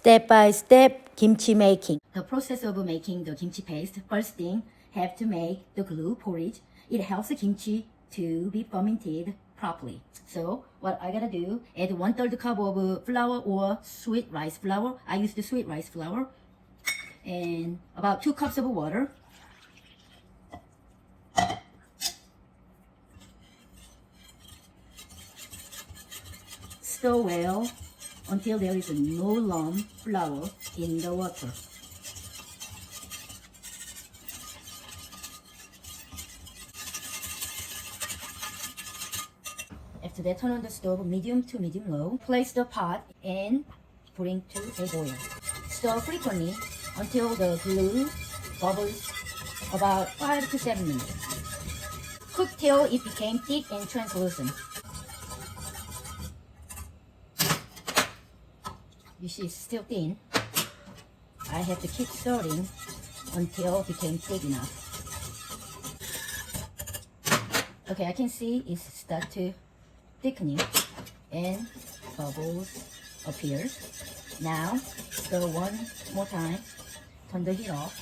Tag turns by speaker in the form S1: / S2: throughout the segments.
S1: Step-by-step kimchi making.
S2: The process of making the kimchi paste, first thing, have to make the glue porridge. It helps the kimchi to be fermented properly. So what I gotta do, add 1/3 cup of flour or sweet rice flour. I use the sweet rice flour. And about 2 cups of water. Stir well until there is no lump flour in the water. After that, turn on the stove medium to medium low. Place the pot and bring to a boil. Stir frequently until the glue bubbles about 5 to 7 minutes. Cook till it became thick and translucent. You see it's still thin. I have to keep stirring until it became thick enough. Okay, I can see it start to thickening and bubbles appear. Now stir one more time. Turn the heat off.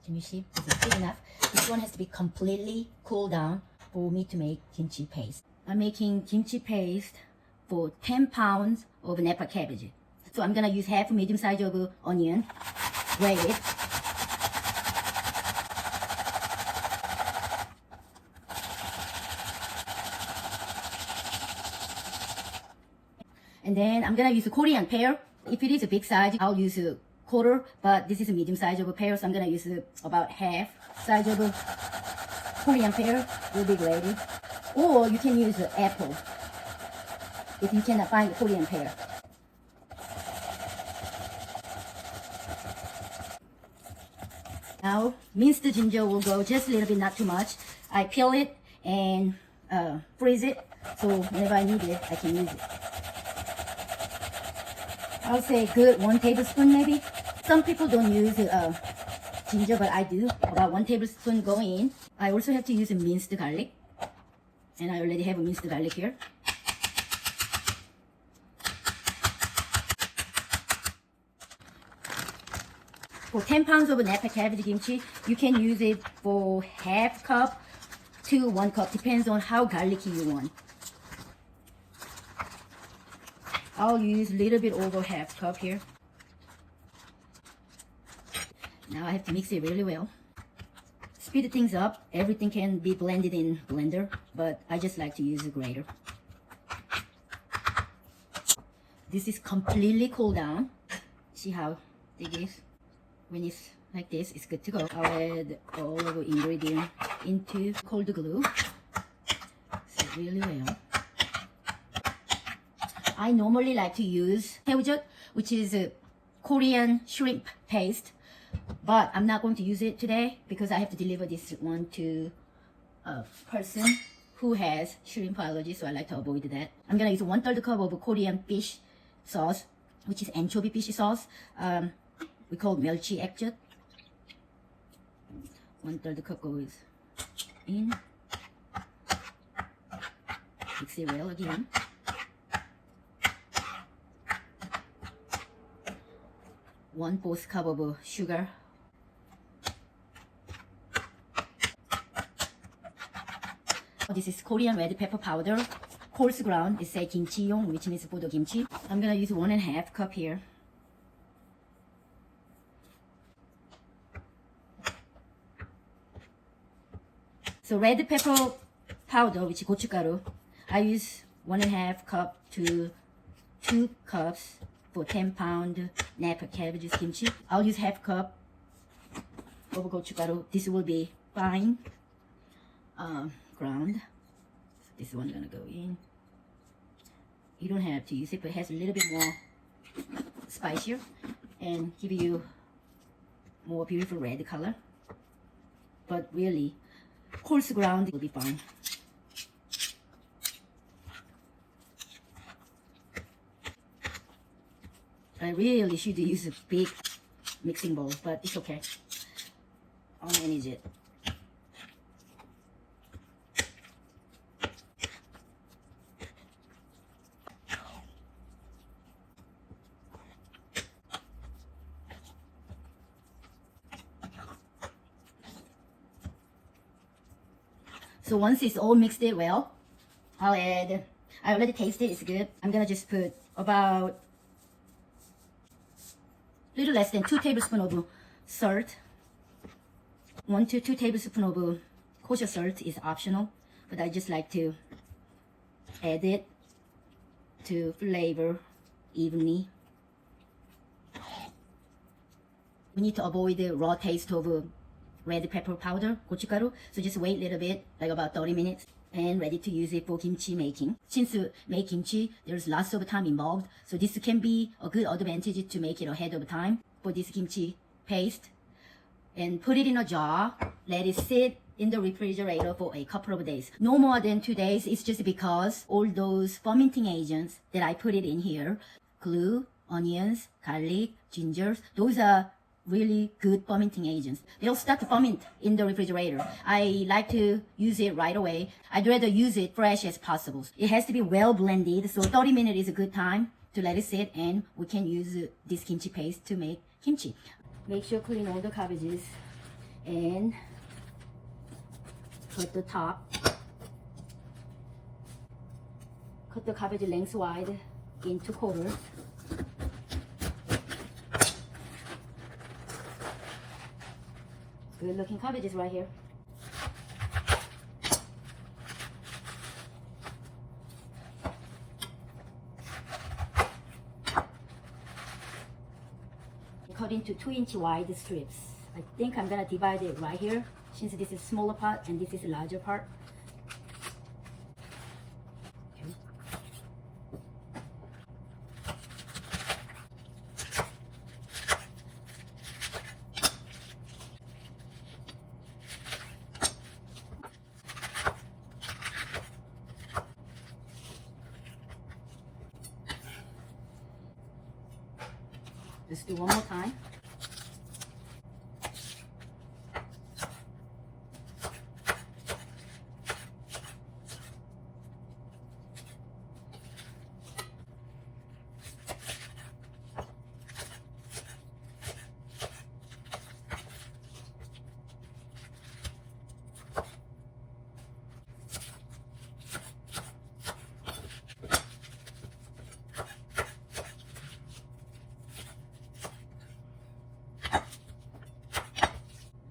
S2: Can you see? This is thick enough. This one has to be completely cooled down for me to make kimchi paste. I'm making kimchi paste for 10 pounds of Napa cabbage. So I'm gonna use half a medium size of onion, grated. And then I'm gonna use a Korean pear. If it is a big size, I'll use a quarter, but this is a medium size of a pear, so I'm gonna use about half size of a Korean pear will be grated. Or you can use an apple if you cannot find a Korean pear. Now, minced ginger will go just a little bit, not too much. I peel it and freeze it, so whenever I need it, I can use it. I'll say good 1 tablespoon maybe. Some people don't use ginger, but I do. About 1 tablespoon going in. I also have to use a minced garlic. And I already have a minced garlic here. For 10 pounds of Napa cabbage kimchi, you can use it for half cup to 1 cup. Depends on how garlicky you want. I'll use a little bit over half cup here. Now I have to mix it really well. Speed things up. Everything can be blended in blender, but I just like to use a grater. This is completely cooled down. See how thick it is? When it's like this, it's good to go. I'll add all of the ingredients into cold glue. So really well. I normally like to use cabbage, which is a Korean shrimp paste, but I'm not going to use it today because I have to deliver this one to a person who has shrimp allergy, so I like to avoid that. I'm gonna use 1/3 cup of Korean fish sauce, which is anchovy fish sauce. We call 멸치 액젓. 1/3 cup goes in. Mix it well again. One-fourth cup of sugar. This is Korean red pepper powder. Coarse ground. It says kimchi용, which means for the kimchi. I'm gonna use 1.5 cup here. So red pepper powder, which is gochugaru, I use 1.5 cup to 2 cups for 10 pound Napa cabbage kimchi. I'll use half cup of gochugaru. This will be fine ground. So this one gonna go in. You don't have to use it, but it has a little bit more spicier and give you more beautiful red color. But really, coarse ground will be fine. I really should use a big mixing bowl, but it's okay. I'll manage it. So once it's all mixed it well, I'll add, I already tasted, it's good. I'm gonna just put about a little less than 2 tablespoons of salt. 1 to 2 tablespoons of kosher salt is optional, but I just like to add it to flavor evenly. We need to avoid the raw taste of red pepper powder, gochugaru. So just wait a little bit, like about 30 minutes, and ready to use it for kimchi making. Since make kimchi, there's lots of time involved. So this can be a good advantage to make it ahead of time for this kimchi paste. And put it in a jar, let it sit in the refrigerator for a couple of days. No more than 2 days. It's just because all those fermenting agents that I put it in here, glue, onions, garlic, ginger, those are really good fermenting agents. They'll start to ferment in the refrigerator. I like to use it right away. I'd rather use it fresh as possible. It has to be well blended, so 30 minutes is a good time to let it sit, and we can use this kimchi paste to make kimchi. Make sure clean all the cabbages and cut the top. Cut the cabbage lengthwise into quarters. Good looking cabbages right here. Cut into 2-inch wide strips. I think I'm gonna divide it right here, since this is smaller part and this is a larger part. Okay. Let's do one more time.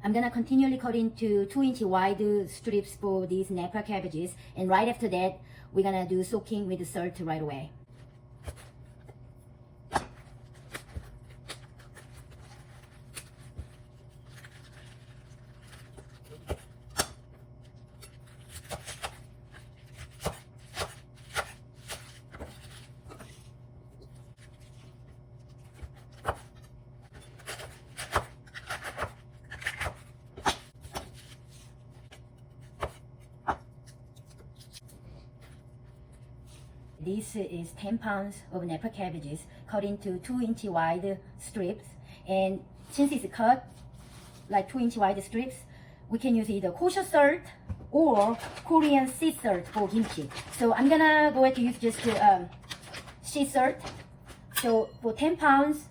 S2: I'm gonna continually cut into 2-inch wide strips for these Napa cabbages, and right after that, we're gonna do soaking with the salt right away. This is 10 pounds of Napa cabbages cut into 2-inch wide strips, and since it's cut like 2-inch wide strips, we can use either kosher salt or Korean sea salt for kimchi. So I'm gonna go ahead to use just sea salt. So for 10 pounds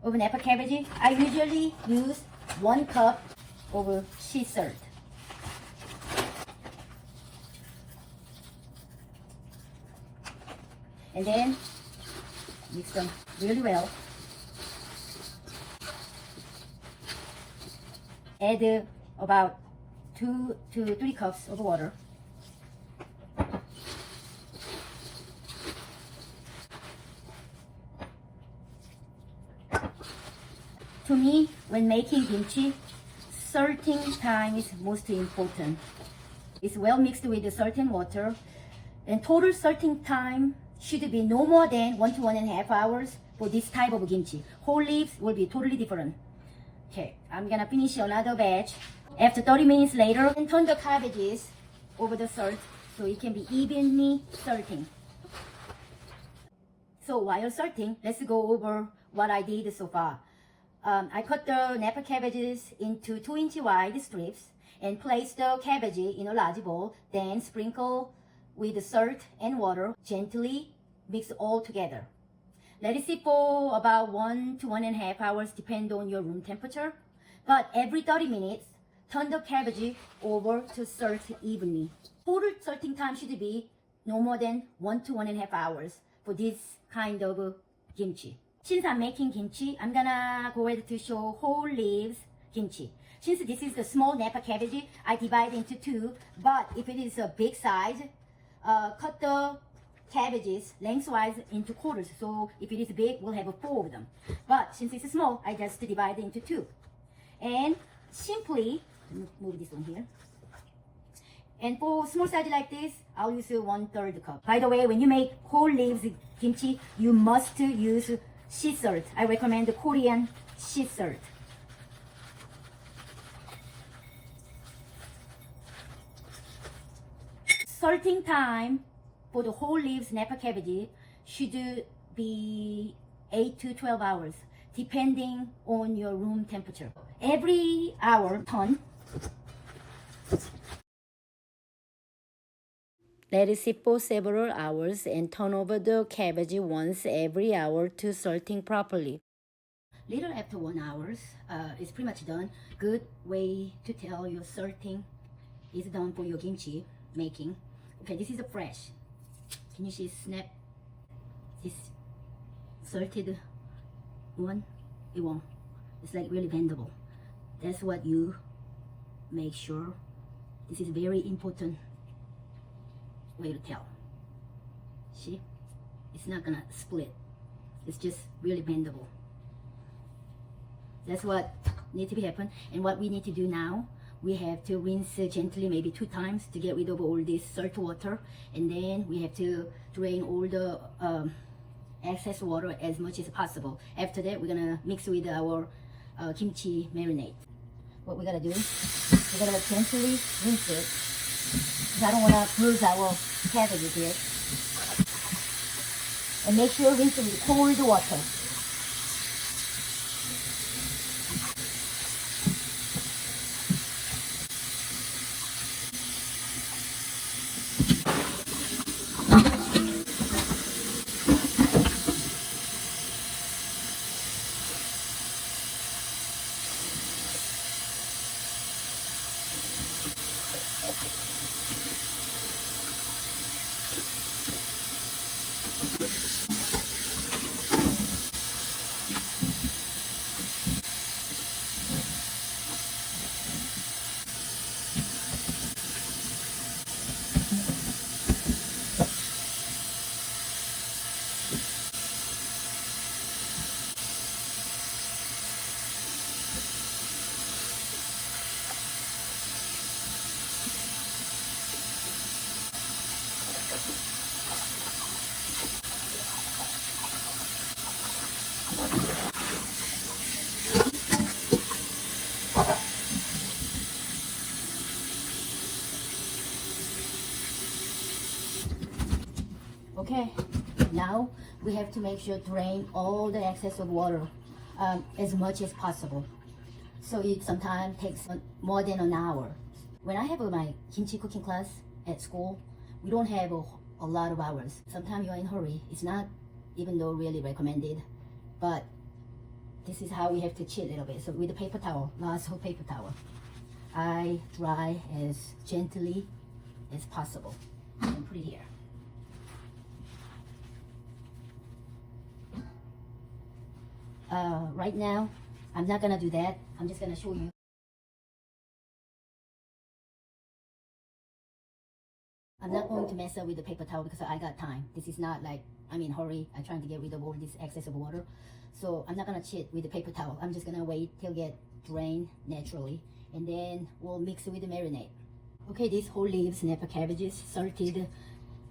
S2: of Napa cabbage, I usually use 1 cup of sea salt. And then mix them really well. Add about 2 to 3 cups of water. To me, when making kimchi, salting time is most important. It's well mixed with the salt and water, and total salting time should be no more than 1 to 1.5 hours for this type of kimchi. Whole leaves will be totally different. Okay, I'm gonna finish another batch. After 30 minutes later, and turn the cabbages over the salt so it can be evenly salting. So while salting, let's go over what I did so far. I cut the Napa cabbages into 2-inch wide strips and place the cabbage in a large bowl, then sprinkle with salt and water, gently mix all together. Let it sit for about 1 to 1.5 hours, depending on your room temperature. But every 30 minutes, turn the cabbage over to salt evenly. Total salting time should be no more than 1 to 1.5 hours for this kind of kimchi. Since I'm making kimchi, I'm gonna go ahead to show whole leaves kimchi. Since this is the small Napa cabbage, I divide into two, but if it is a big size, cut the cabbages lengthwise into quarters. So if it is big, we'll have 4 of them. But since it's small, I just divide it into 2. And simply, move this one here. And for small size like this, I'll use 1/3 cup. By the way, when you make whole leaves kimchi, you must use sea salt. I recommend the Korean sea salt. Salting time for the whole leaves Napa cabbage should be 8 to 12 hours, depending on your room temperature. Every hour, turn. Let it sit for several hours and turn over the cabbage once every hour to salting properly. Little after 1 hour, it's pretty much done. Good way to tell your salting is done for your kimchi making. Okay, this is a fresh. Can you see snap? This salted one, it won't. It's like really bendable. That's what you make sure. This is very important way to tell. See? It's not gonna split. It's just really bendable. That's what needs to be happen. And what we need to do now, we have to rinse gently, maybe 2 times to get rid of all this salt water. And then we have to drain all the excess water as much as possible. After that, we're gonna mix with our kimchi marinade. What we gotta do, we're gonna gently rinse it. I don't wanna bruise our cabbage here. And make sure rinse it with cold water. Okay, now we have to make sure to drain all the excess of water as much as possible. So it sometimes takes more than an hour. When I have my kimchi cooking class at school, we don't have a lot of hours. Sometimes you're in a hurry. It's not even though really recommended, but this is how we have to cheat a little bit. So with a paper towel, lots of paper towel, I dry as gently as possible and put it here. Right now, I'm not gonna do that. I'm just gonna show you. I'm not going to mess up with the paper towel because I got time. This is not like I'm in a hurry. I'm trying to get rid of all this excess of water. So I'm not gonna cheat with the paper towel. I'm just gonna wait till it get drained naturally. And then we'll mix it with the marinade. Okay, these whole leaves, Napa cabbages, salted.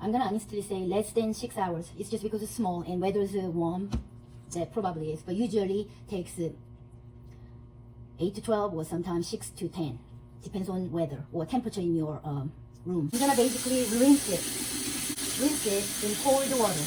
S2: I'm gonna honestly say less than 6 hours. It's just because it's small and weather is warm. That probably is, but usually takes 8 to 12 or sometimes 6 to 10. Depends on weather or temperature in your room. You're gonna basically rinse it in cold water.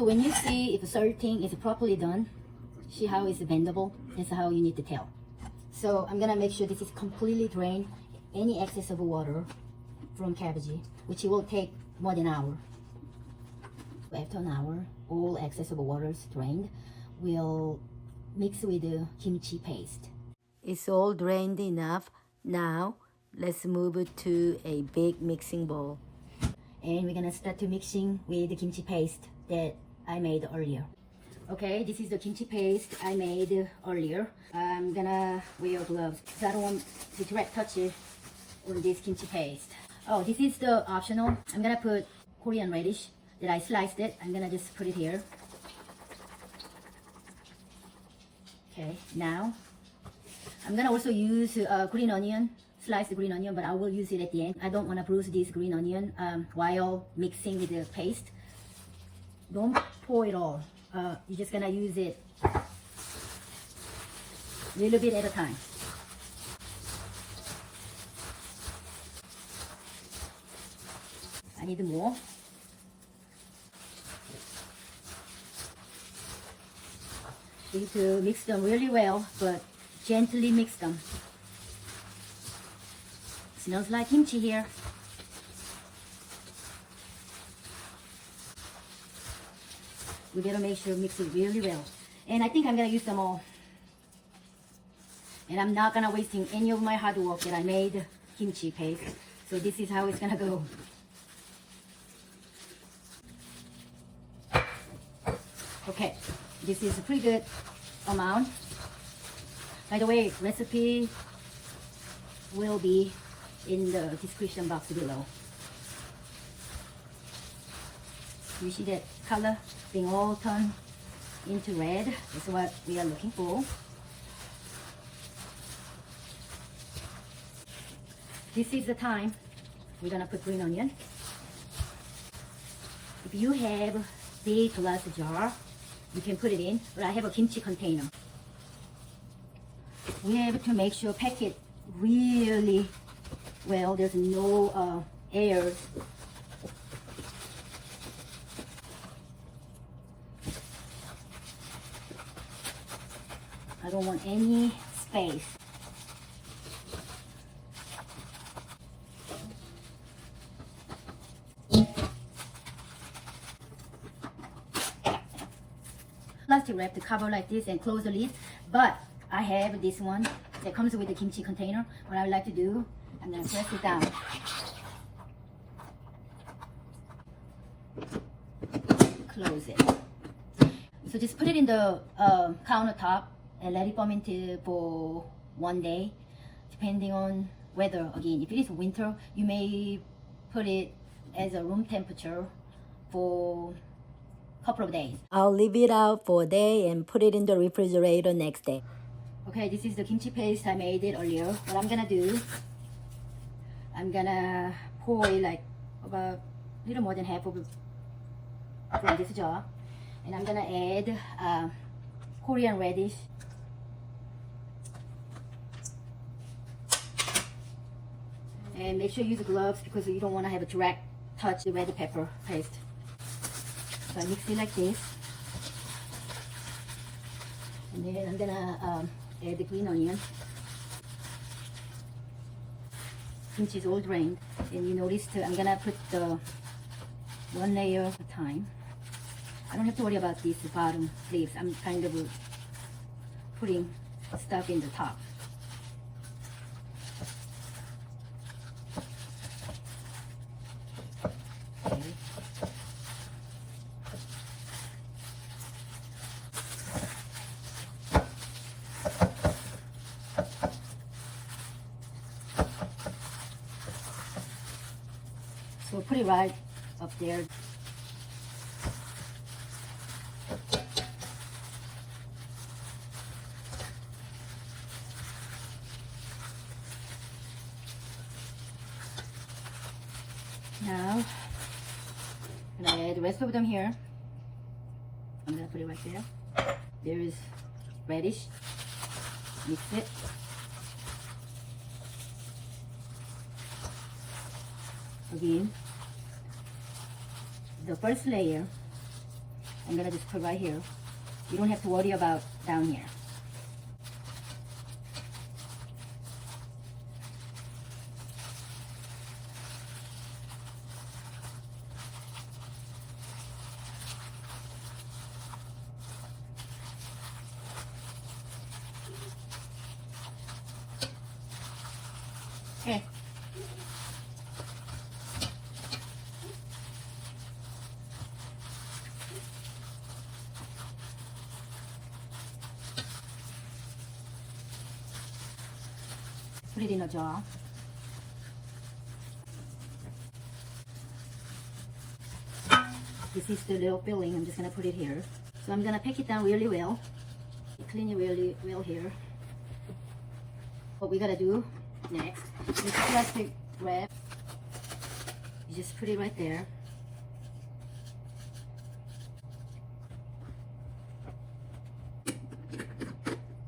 S2: So when you see if a certain is properly done, see how it's bendable, that's how you need to tell. So I'm gonna make sure this is completely drained, any excess of water from cabbage, which will take more than an hour. After an hour, all excess of water is drained. We'll mix with the kimchi paste. It's all drained enough. Now let's move it to a big mixing bowl. And we're gonna start to mixing with the kimchi paste that I made earlier. Okay, this is the kimchi paste I made earlier. I'm gonna wear gloves because I don't want the direct touch on this kimchi paste. Oh, this is the optional. I'm gonna put Korean radish that I sliced it. I'm gonna just put it here. Okay, now I'm gonna also use green onion, sliced green onion, but I will use it at the end. I don't want to bruise this green onion while mixing with the paste. Don't pour it all. You're just gonna use it a little bit at a time. I need more. You need to mix them really well, but gently mix them. Smells like kimchi here. We gotta make sure mix it really well. And I think I'm gonna use them all. And I'm not gonna wasting any of my hard work that I made kimchi paste. So this is how it's gonna go. Okay, this is a pretty good amount. By the way, recipe will be in the description box below. You see that color being all turned into red? That's what we are looking for. This is the time we're gonna put green onion. If you have big glass jar, you can put it in, but I have a kimchi container. We have to make sure pack it really well. There's no air. I don't want any space. Plastic wrap to cover like this and close the lid, but I have this one that comes with the kimchi container. What I would like to do, I'm gonna press it down. Close it. So just put it in the countertop and let it ferment for 1 day, depending on weather. Again, if it is winter, you may put it as a room temperature for couple of days. I'll leave it out for a day and put it in the refrigerator next day. Okay, this is the kimchi paste. I made it earlier. What I'm gonna do, I'm gonna pour like about a little more than half of it from this jar, and I'm gonna add Korean radish, and make sure you use gloves because you don't want to have a direct touch the red pepper paste. So I mix it like this, and then I'm gonna add the green onion. Kimchi is all drained, and you notice I'm gonna put the 1 layer at a time. I don't have to worry about these bottom leaves. I'm kind of putting stuff in the top. Okay. So put it right up there. Now, I'm gonna add the rest of them here. I'm gonna put it right there. There is radish. Mix it. Again, the first layer I'm gonna just put right here. You don't have to worry about down here. Okay. Put it in a jar. This is the little filling. I'm just gonna put it here. So I'm gonna pack it down really well. Clean it really well here. What we gotta do next is plastic wrap. You just put it right there.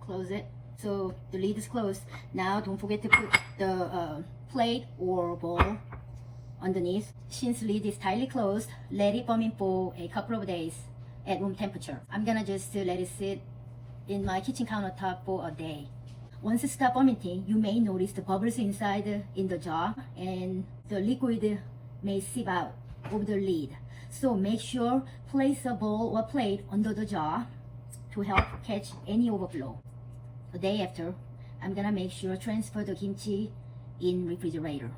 S2: Close it. So the lid is closed. Now don't forget to put the plate or bowl underneath. Since lid is tightly closed, let it ferment for a couple of days at room temperature. I'm gonna just let it sit in my kitchen countertop for a day. Once it stops fermenting, you may notice the bubbles inside in the jar and the liquid may seep out of the lid. So make sure place a bowl or plate under the jar to help catch any overflow. A day after, I'm gonna make sure transfer the kimchi in refrigerator.